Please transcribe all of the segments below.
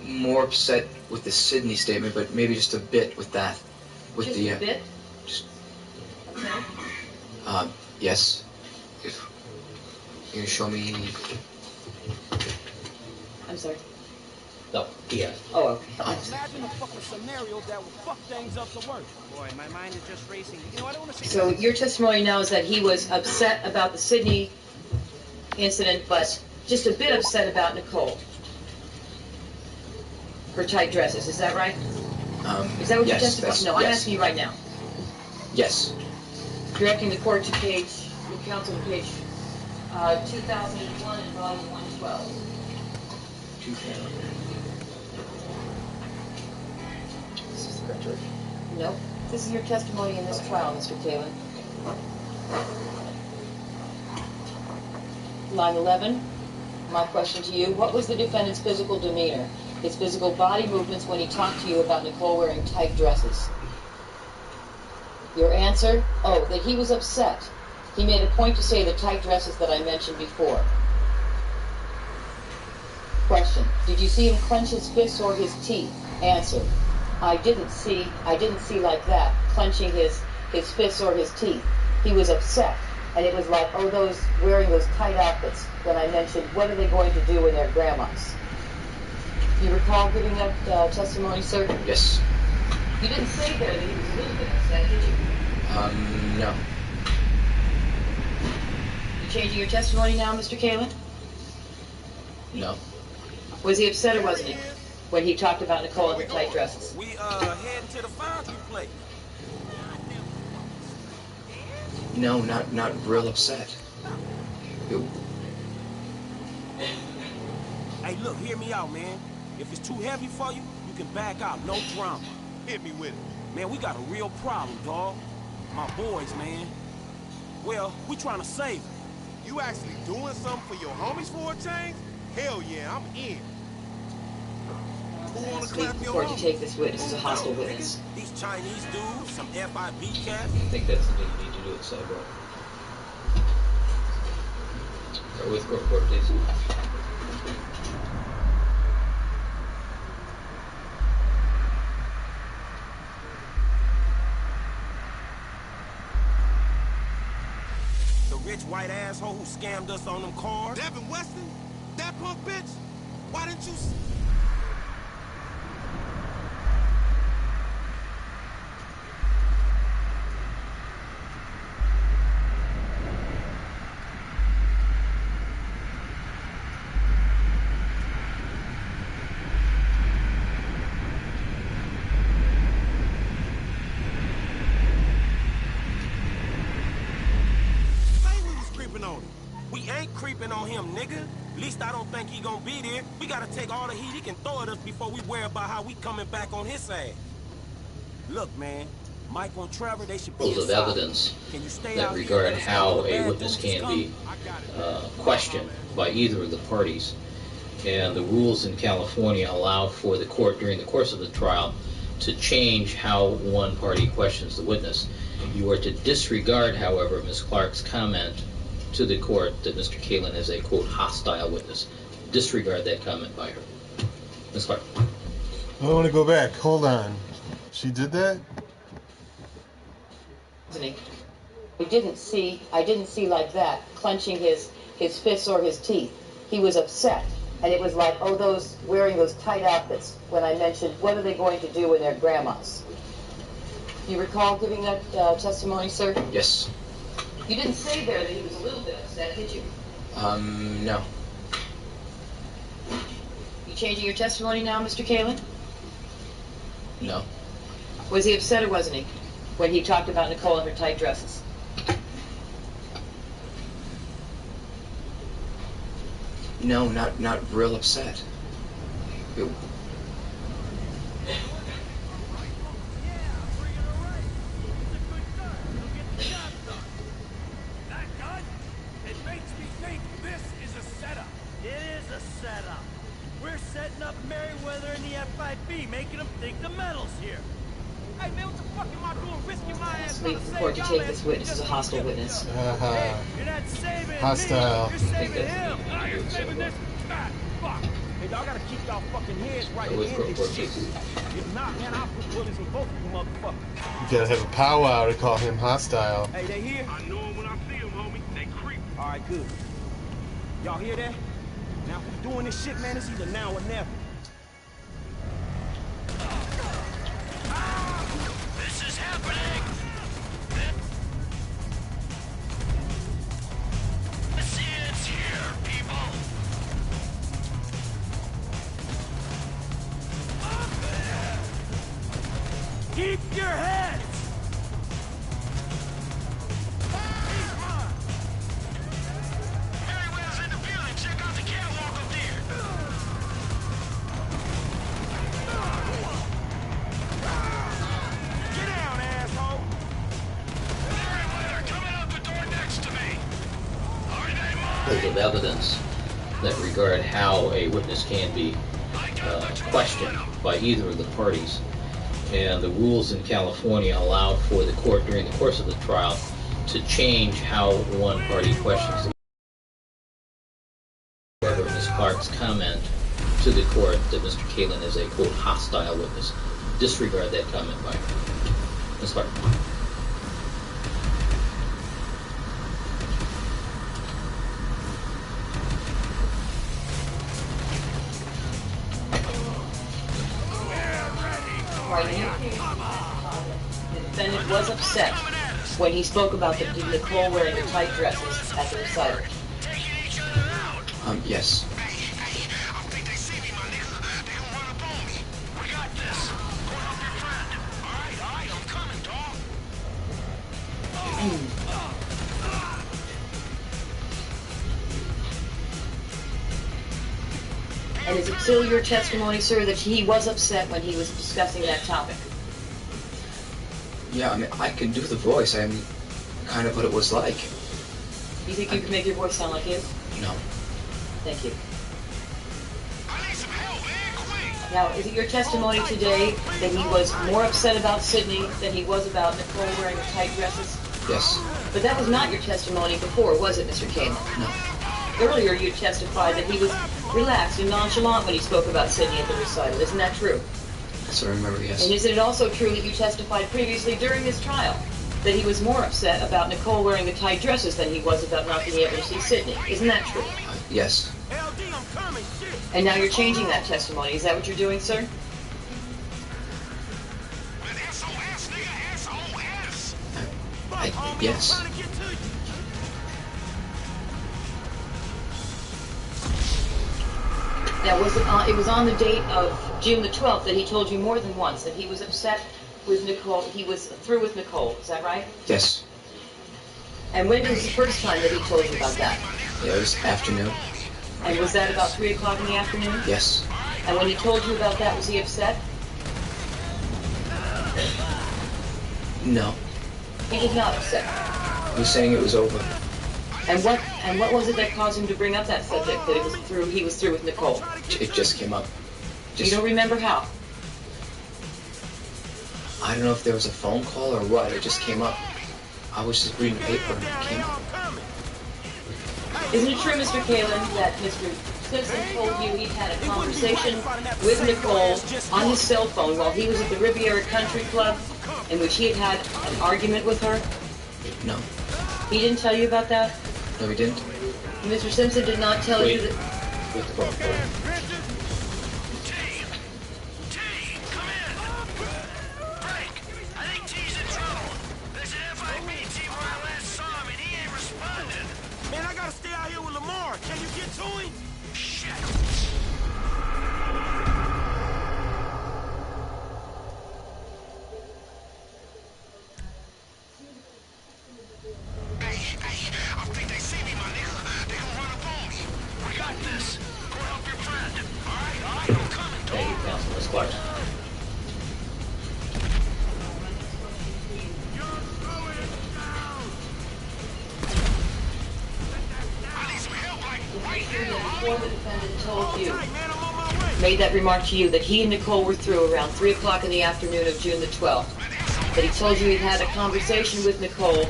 more upset with the Sydney statement, but maybe just a bit with that. With just the a bit? Just, okay. Yes. If you can show me. I'm sorry. No, yeah. Oh, okay. Imagine a fucking scenario that will fuck things up the worst. Boy, my mind is just racing. You know, I don't want to say. So your testimony now is that he was upset about the Sydney incident, but just a bit upset about Nicole. Her tight dresses, is that right? Is that what yes, you testified? No, I'm yes. asking you right now. Yes. Directing the court to page, counsel to page 2001 and volume 112. 2000. This is the correct record. No, this is your testimony in this trial, Mr. Kalin. Line 11, my question to you, what was the defendant's physical demeanor, his physical body movements when he talked to you about Nicole wearing tight dresses? Your answer, oh, that he was upset. He made a point to say the tight dresses that I mentioned before. Question, did you see him clench his fists or his teeth? Answer, I didn't see like that, clenching his fists or his teeth. He was upset. And it was like, oh, those wearing those tight outfits when I mentioned, what are they going to do when they're grandmas? Do you recall giving that testimony, sir? Yes. You didn't say there that he was a little bit upset, did you? No. You changing your testimony now, Mr. Kalin? No. Was he upset or wasn't he? When he talked about Nicole and the tight dresses? We heading to the foundry place. No, not real upset. Hey, look, hear me out, man. If it's too heavy for you, you can back out. No drama. Hit me with it. Man, we got a real problem, dawg. My boys, man. Well, we trying to save them. You actually doing something for your homies for a change? Hell yeah, I'm in. Who wanna clap your Court to homies? take this witness as a hostile witness. These Chinese dudes, some FIB cats. I think that's something you need to do at sidebar. Or with court, please. The rich white asshole who scammed us on them cars. Devin Weston? That punk bitch? Why didn't you... We ain't creeping on him, nigga. At least I don't think he gonna be there. We gotta take all the heat he can throw at us before we worry about how we coming back on his ass. Look, man, Mike and Trevor, they should be Rules of inside. evidence Can you stay that out here regard and let us know how when the a bad witness dudes is can coming? be questioned by either of the parties. And the rules in California allow for the court during the course of the trial to change how one party questions the witness. You are to disregard, however, Ms. Clark's comment to the court that Mr. Kalin is a, quote, hostile witness. Disregard that comment by her. Ms. Clark. I want to go back. Hold on. She did that? I didn't see like that, clenching his fists or his teeth. He was upset. And it was like, oh, those wearing those tight outfits when I mentioned, what are they going to do when they're grandmas? Do you recall giving that testimony, sir? Yes. You didn't say there that he was a little bit upset, did you? No. You changing your testimony now, Mr. Kalin? No. Was he upset or wasn't he when he talked about Nicole and her tight dresses? No, not real upset. Making them think the metal's here. Hey, man, what the fuck am I doing risking my ass? Leave the court to take this witness as a hostile witness. Hey, you're not saving Hostile. me. You're saving him. You're saving this cat. Fuck. Hey, Y'all gotta keep y'all fucking heads right and end this shit. If not, man, I'll put bullets in both of you motherfuckers. You gotta have a powwow to call him hostile. Hey, they here? I know him when I see him, homie. They creep. All right, good. Y'all hear that? Now, if we're doing this shit, man, it's either now or never. This is happening. It's here, people. Keep your heads! Everyone's in the building. Check out the catwalk up there. Get down, asshole! They're coming out the door next to me. Are they mine? Of evidence that regard how a witness can be questioned by either of the parties. And the rules in California allow for the court during the course of the trial to change how one party questions the witness. Ms. Clark's comment to the court that Mr. Kalin is a, quote, hostile witness. Disregard that comment by Ms. Clark. The defendant was upset when he spoke about Nicole wearing the tight dresses at the recital. Taking each other out. Yes. Hey, I think they see me, my nigga. They gonna run up on me. We got this. Go help your friend. All right, I'm coming, dog. And is it still your testimony, sir, that he was upset when he was discussing that topic? Yeah, I mean, I can do the voice. I mean, kind of what it was like. You think you could make your voice sound like his? No. Thank you. I need some help, man, quick. Now, is it your testimony today that he was more upset about Sydney than he was about Nicole wearing the tight dresses? Yes. But that was not your testimony before, was it, Mr. Kalin? No. Earlier, you testified that he was relaxed and nonchalant when he spoke about Sydney at the recital. Isn't that true? That's what I remember, yes. And is it also true that you testified previously during this trial that he was more upset about Nicole wearing the tight dresses than he was about not being able to see Sydney? Isn't that true? Yes. LD, I'm coming, shit! And now you're changing that testimony. Is that what you're doing, sir? Man, SOS, nigga, SOS. Yes. I'm trying to get to you. Now, it was on the date of June the 12th that he told you more than once that he was upset with Nicole. He was through with Nicole. Is that right? Yes. And when was the first time that he told you about that? Yeah, it was afternoon. And was that about 3 o'clock in the afternoon? Yes. And when he told you about that, was he upset? No. He was not upset. He was saying it was over. And what was it that caused him to bring up that subject, that he was through with Nicole? It just came up. You don't remember how? I don't know if there was a phone call or what. It just came up. I was just reading the paper and it came up. Isn't it true, Mr. Kalin, that Mr. Simpson told you he had a conversation with Nicole on his cell phone while he was at the Riviera Country Club, in which he had an argument with her? No. He didn't tell you about that? No, he didn't. Mr. Simpson did not tell you that... With the phone. T, come in. Frank, I think T's in trouble. There's an FIB where I last saw him and he ain't responding. Man, I gotta stay out here with Lamar. Can you get to him? Shit. Hey, I think they see me, my nigga. They gonna run up on me. We got this. Go help your friend. All right, I'm coming, Thank you, dog. Counsel. Ms. Clark. I need some help, like, right Before now. the defendant told you, Hey, man, I'm on my way. made that remark to you, that he and Nicole were through around 3 o'clock in the afternoon of June the 12th. That he told you he'd had a conversation with Nicole LD,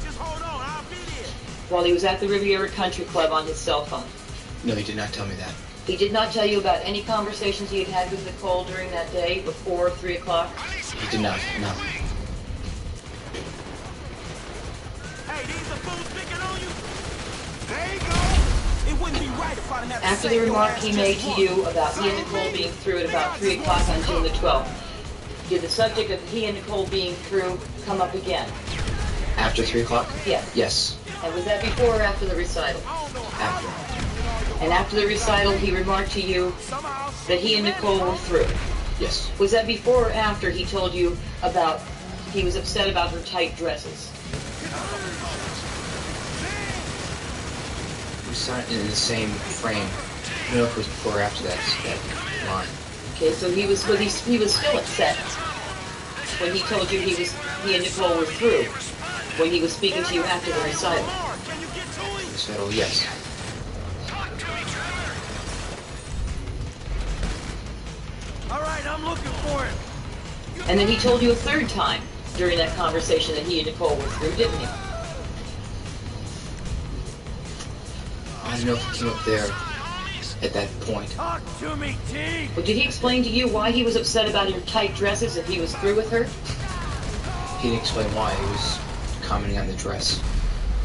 just hold on. I'll be there. while he was at the Riviera Country Club on his cell phone. No, he did not tell me that. He did not tell you about any conversations he had had with Nicole during that day before 3 o'clock? He did not, no. Hey, these are fools picking on you. There you go. It wouldn't be right if I didn't have to After say the your remark ass he just made to once. you about he and Nicole being through at about 3 o'clock on June the 12th, did the subject of he and Nicole being through come up again? After 3 o'clock? Yes. Yes, And was that before or after the recital? after. And after the recital, he remarked to you that he and Nicole were through. Yes. Was that before or after he told you about, he was upset about her tight dresses? We saw it in the same frame. I don't know if it was before or after that line. Okay, so he was still upset when he told you he and Nicole were through, when he was speaking to you after the recital. He said, oh, yes. All right, I'm looking for it. And then he told you a third time during that conversation that he and Nicole were through, didn't he? I don't know if it came up there at that point. Talk to me, T. Well, did he explain to you why he was upset about your tight dresses if he was through with her? He didn't explain why. He was commenting on the dress.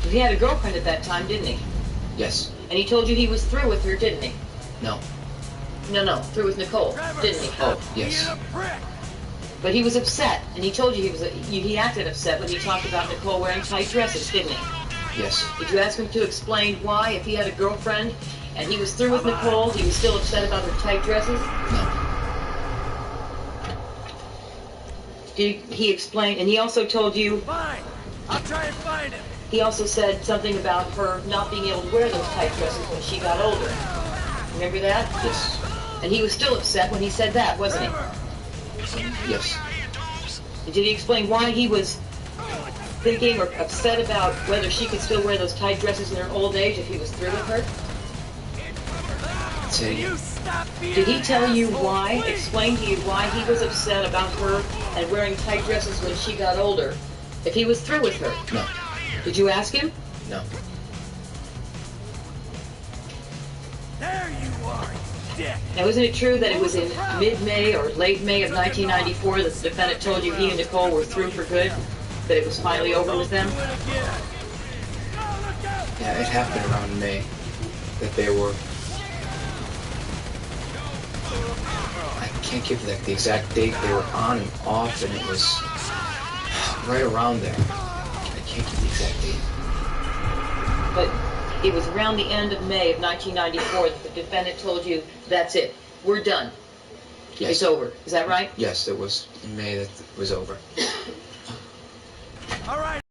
He had a girlfriend at that time, didn't he? Yes. And he told you he was through with her, didn't he? No. No, through with Nicole, didn't he? Oh, yes. You're a prick. But he was upset, and he told you he acted upset when he talked about Nicole wearing tight dresses, didn't he? Yes. Did you ask him to explain why, if he had a girlfriend and he was through with Nicole, he was still upset about her tight dresses? No. Did he explain, and he also told you, Fine. I'll try and find him. he also said something about her not being able to wear those tight dresses when she got older. Remember that? Yes. And he was still upset when he said that, wasn't Yes. he? Did he explain why he was thinking or upset about whether she could still wear those tight dresses in her old age if he was through with her? Say it You again. stop being Did he tell you an asshole, why, please. explain to you why he was upset about her and wearing tight dresses when she got older, if he was through with her? No. Did you ask him? No. There you are, dick. Now, isn't it true that it was in mid-May or late May of 1994 that the defendant told you he and Nicole were through for good? That it was finally over with them? Do it again. Yeah, it happened around May that they were. I can't give the exact date they were on and off, and it was right around there. I can't give the exact date. But it was around the end of May of 1994 that the defendant told you, that's it, we're done, Yes. it's over. Is that right? Yes, it was in May that it was over. All right.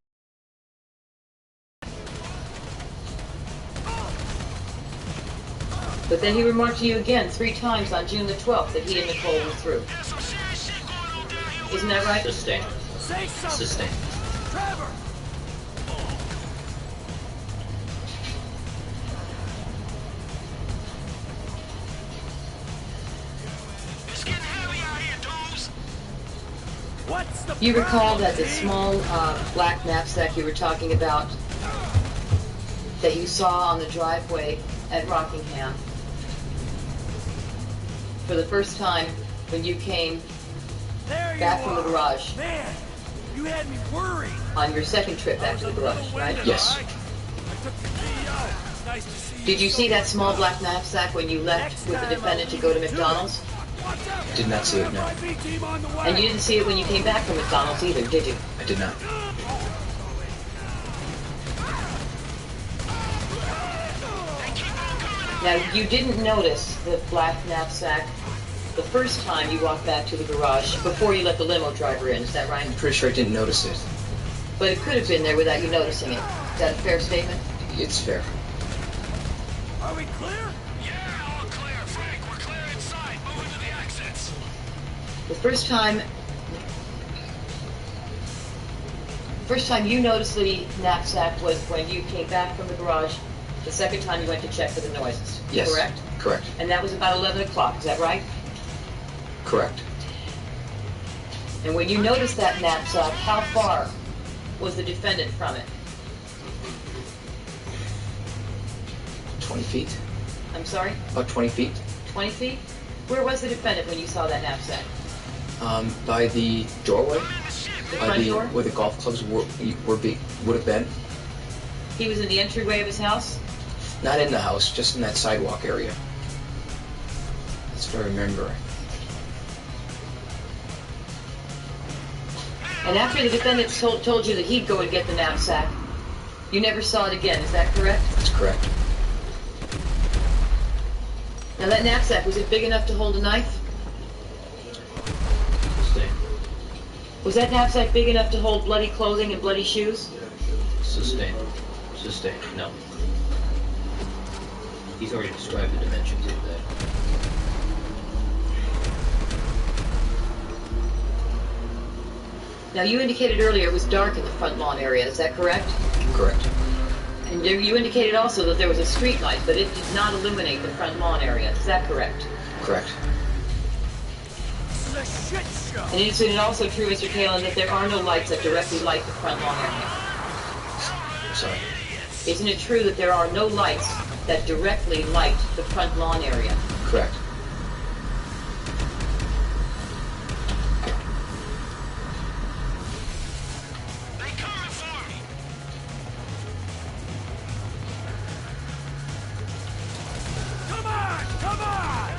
But then he remarked to you again 3 times on June the 12th that he and Nicole were through. Isn't that right? Sustained. Say something. Sustained. Trevor. It's getting heavy out here, dudes. What's the You recall problem, that the T? small black knapsack you were talking about that you saw on the driveway at Rockingham for the first time when you came There you back from the are. garage Man, you had me worried. on your second trip back to the garage, right? Yes. I took the video. It's nice to see Did you see so that small black knapsack when you left with the defendant to go to McDonald's? Watch out. Did not see it, no. My B team on the way. And you didn't see it when you came back from McDonald's either, did you? I did not. Now, you didn't notice the black knapsack the first time you walked back to the garage before you let the limo driver in, is that right? I'm pretty sure I didn't notice it. But it could have been there without you noticing it. Is that a fair statement? It's fair. Are we clear? Yeah, all clear, Frank. We're clear inside. Moving to the exits. The first time you noticed the knapsack was when you came back from the garage. The second time you went to check for the noises. Yes. Correct? Correct. And that was about 11 o'clock, is that right? Correct. And when you noticed that knapsack, how far was the defendant from it? 20 feet. I'm sorry? About 20 feet. 20 feet? Where was the defendant when you saw that knapsack? By the doorway. The By front door? where the golf clubs would have been. He was in the entryway of his house? Not in the house, just in that sidewalk area. That's what I remember. And after the defendant told you that he'd go and get the knapsack, you never saw it again, is that correct? That's correct. Now that knapsack, was it big enough to hold a knife? Sustained. Was that knapsack big enough to hold bloody clothing and bloody shoes? Sustained. Sustained. No. He's already described the dimensions of that. Now you indicated earlier it was dark in the front lawn area, is that correct? Correct. And you indicated also that there was a street light, but it did not illuminate the front lawn area, is that correct? Correct. This is a shit show. And is it also true, Mr. Kalin, that there are no lights that directly light the front lawn area? I'm sorry. Isn't it true that there are no lights that directly light the front lawn area? Correct. They coming for me. Come on! Come on!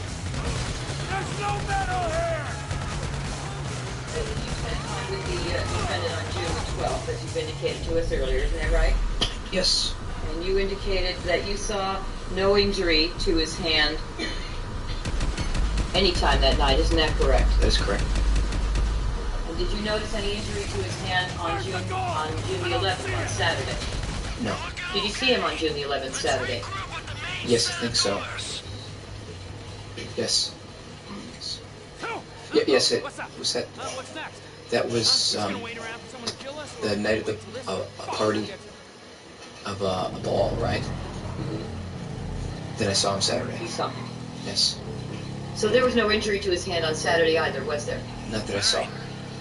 There's no metal here! That you spent time with the defendant on June the 12th, as you've indicated to us earlier, isn't that right? Yes. And you indicated that you saw no injury to his hand any time that night, isn't that correct? That is correct. And did you notice any injury to his hand on June the 11th, on Saturday? No. Did you see him on June the 11th, Saturday? Yes, I think so. Yes. Yes, it was that. What's next? That was Wait around for someone to kill us? the night of the a party of a ball, right? Then I saw him Saturday. You saw him. Yes. So there was no injury to his hand on Saturday either, was there? Not that I saw. I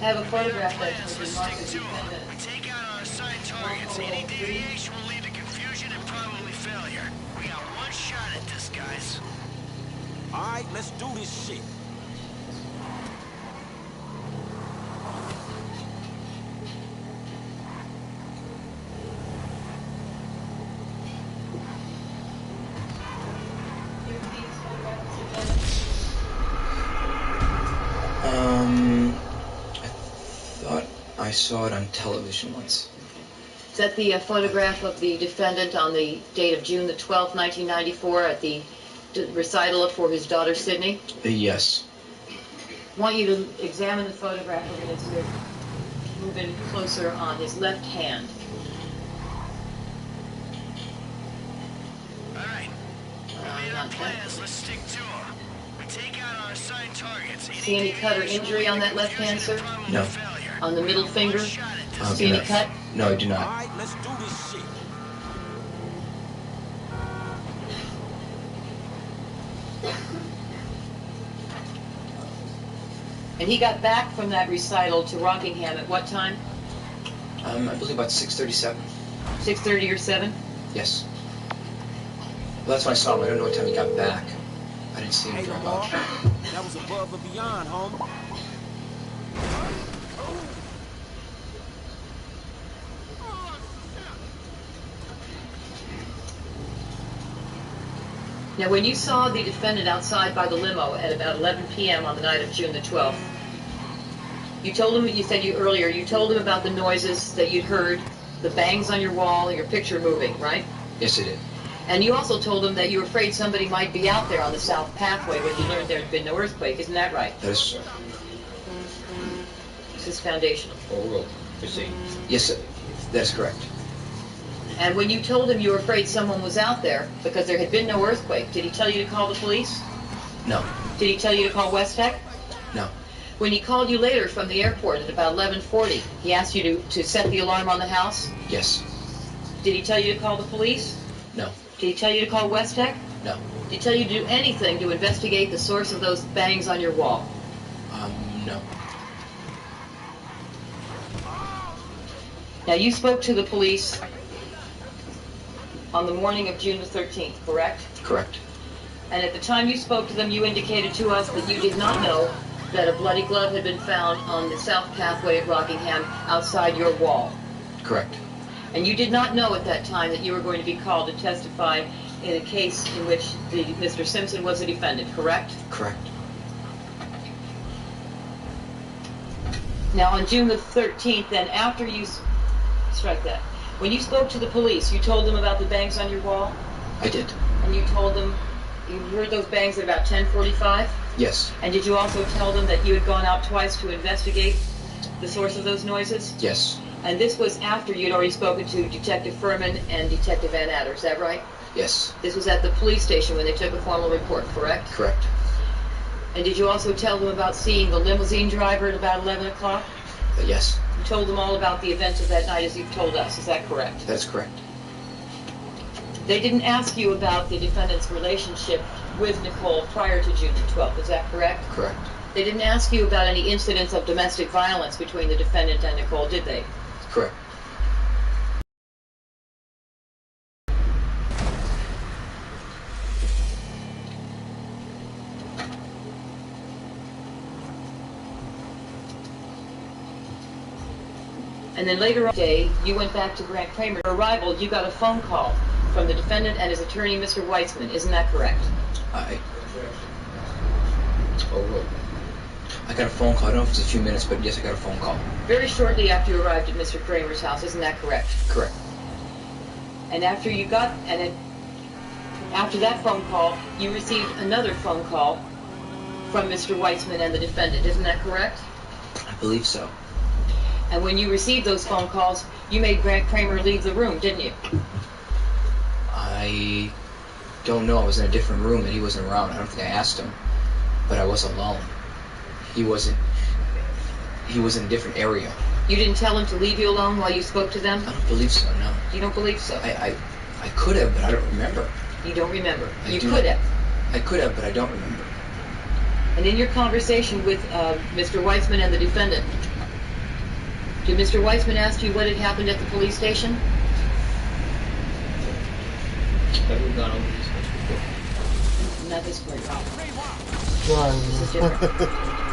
have a photograph that Let's was stick marked as to 'em. defendant. We take out our assigned targets. Any deviation will lead to confusion and probably failure. We got one shot at this, guys. Alright, let's do this shit. I thought I saw it on television once. Is that the photograph of the defendant on the date of June the 12th, 1994 at the recital for his daughter Sydney? Yes. I want you to examine the photograph. We're going to move in closer on his left hand. All right. We made our plans. Let's stick to them. We take out our assigned targets. See any cut or injury on that left hand, sir? No. On the middle finger? I See do any not. cut? No, I do not. Alright, let's do this shit. And he got back from that recital to Rockingham at what time? I believe about 6:37. 6:30 or 7? Yes. Well, that's when I saw him. I don't know what time he got back. I didn't see him Hey, drive Lamar, out. that was above and beyond, homie. Now, when you saw the defendant outside by the limo at about 11 p.m. on the night of June the 12th, you told him, you said earlier, you told him about the noises that you'd heard, the bangs on your wall, and your picture moving, right? Yes, I did. And you also told him that you were afraid somebody might be out there on the south pathway when you learned there had been no earthquake. Isn't that right? That is. This is foundational. Or world proceed. Yes, that is correct. And when you told him you were afraid someone was out there because there had been no earthquake, did he tell you to call the police? No. Did he tell you to call West Tech? No. When he called you later from the airport at about 11:40, he asked you to set the alarm on the house? Yes. Did he tell you to call the police? No. Did he tell you to call West Tech? No. Did he tell you to do anything to investigate the source of those bangs on your wall? No. Now, you spoke to the police on the morning of June the 13th, correct? Correct. And at the time you spoke to them, you indicated to us that you did not know that a bloody glove had been found on the south pathway at Rockingham outside your wall. Correct. And you did not know at that time that you were going to be called to testify in a case in which Mr. Simpson was a defendant, correct? Correct. Now, on June the 13th, then, after you... Strike that. When you spoke to the police, you told them about the bangs on your wall? I did. And you told them... You heard those bangs at about 10:45? Yes. And did you also tell them that you had gone out twice to investigate the source of those noises? Yes. And this was after you'd already spoken to Detective Furman and Detective Van Adder, is that right? Yes. This was at the police station when they took a formal report, correct? Correct. And did you also tell them about seeing the limousine driver at about 11 o'clock? Yes. You told them all about the events of that night as you've told us, is that correct? That's correct. They didn't ask you about the defendant's relationship with Nicole prior to June the 12th, is that correct? Correct. They didn't ask you about any incidents of domestic violence between the defendant and Nicole, did they? Correct. And then later on today, you went back to Grant Kramer. On arrival, you got a phone call from the defendant and his attorney, Mr. Weitzman. Isn't that correct? I got a phone call. I don't know if it's a few minutes, but yes, I got a phone call. Very shortly after you arrived at Mr. Kramer's house. Isn't that correct? Correct. And after that phone call, you received another phone call from Mr. Weitzman and the defendant. Isn't that correct? I believe so. And when you received those phone calls, you made Grant Kramer leave the room, didn't you? I don't know. I was in a different room and he wasn't around. I don't think I asked him, but I was alone. He was in a different area. You didn't tell him to leave you alone while you spoke to them? I don't believe so, no. You don't believe so? I could have, but I don't remember. You don't remember? I You do could not. have. I could have, but I don't remember. And in your conversation with Mr. Weitzman and the defendant, did Mr. Weitzman ask you what had happened at the police station? Have we gone over this once before? Not this part. Sorry. This is different.